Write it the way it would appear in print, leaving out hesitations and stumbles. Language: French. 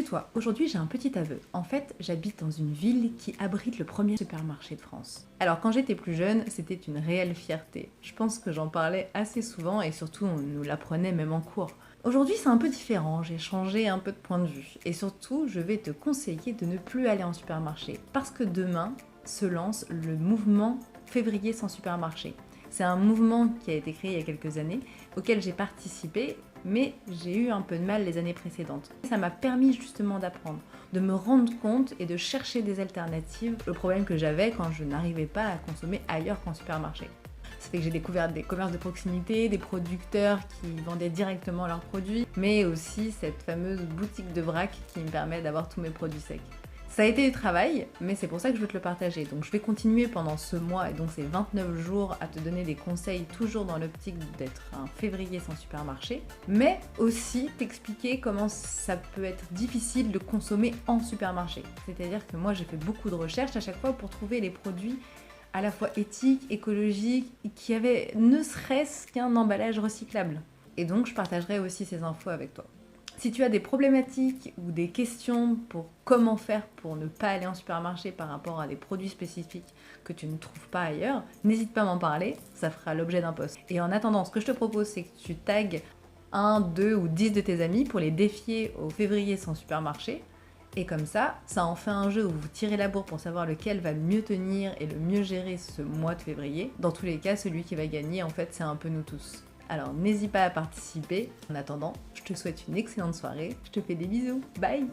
toi, aujourd'hui j'ai un petit aveu. En fait, j'habite dans une ville qui abrite le premier supermarché de France. Alors quand j'étais plus jeune, c'était une réelle fierté. Je pense que j'en parlais assez souvent et surtout on nous l'apprenait même en cours. Aujourd'hui c'est un peu différent, j'ai changé un peu de point de vue. Et surtout, je vais te conseiller de ne plus aller en supermarché. Parce que demain se lance le mouvement Février sans supermarché. C'est un mouvement qui a été créé il y a quelques années, auquel j'ai participé, mais j'ai eu un peu de mal les années précédentes. Ça m'a permis justement d'apprendre, de me rendre compte et de chercher des alternatives au problème que j'avais quand je n'arrivais pas à consommer ailleurs qu'en supermarché. Ça fait que j'ai découvert des commerces de proximité, des producteurs qui vendaient directement leurs produits, mais aussi cette fameuse boutique de vrac qui me permet d'avoir tous mes produits secs. Ça a été du travail, mais c'est pour ça que je veux te le partager. Donc je vais continuer pendant ce mois, et donc ces 29 jours, à te donner des conseils toujours dans l'optique d'être un février sans supermarché, mais aussi t'expliquer comment ça peut être difficile de consommer en supermarché. C'est-à-dire que moi j'ai fait beaucoup de recherches à chaque fois pour trouver les produits à la fois éthiques, écologiques, qui avaient ne serait-ce qu'un emballage recyclable. Et donc je partagerai aussi ces infos avec toi. Si tu as des problématiques ou des questions pour comment faire pour ne pas aller en supermarché par rapport à des produits spécifiques que tu ne trouves pas ailleurs, n'hésite pas à m'en parler, ça fera l'objet d'un post. Et en attendant, ce que je te propose, c'est que tu tagues 1, 2 ou 10 de tes amis pour les défier au février sans supermarché. Et comme ça en fait un jeu où vous tirez la bourre pour savoir lequel va le mieux tenir et le mieux gérer ce mois de février. Dans tous les cas, celui qui va gagner, en fait, c'est un peu nous tous. Alors n'hésite pas à participer. En attendant, je te souhaite une excellente soirée. Je te fais des bisous. Bye!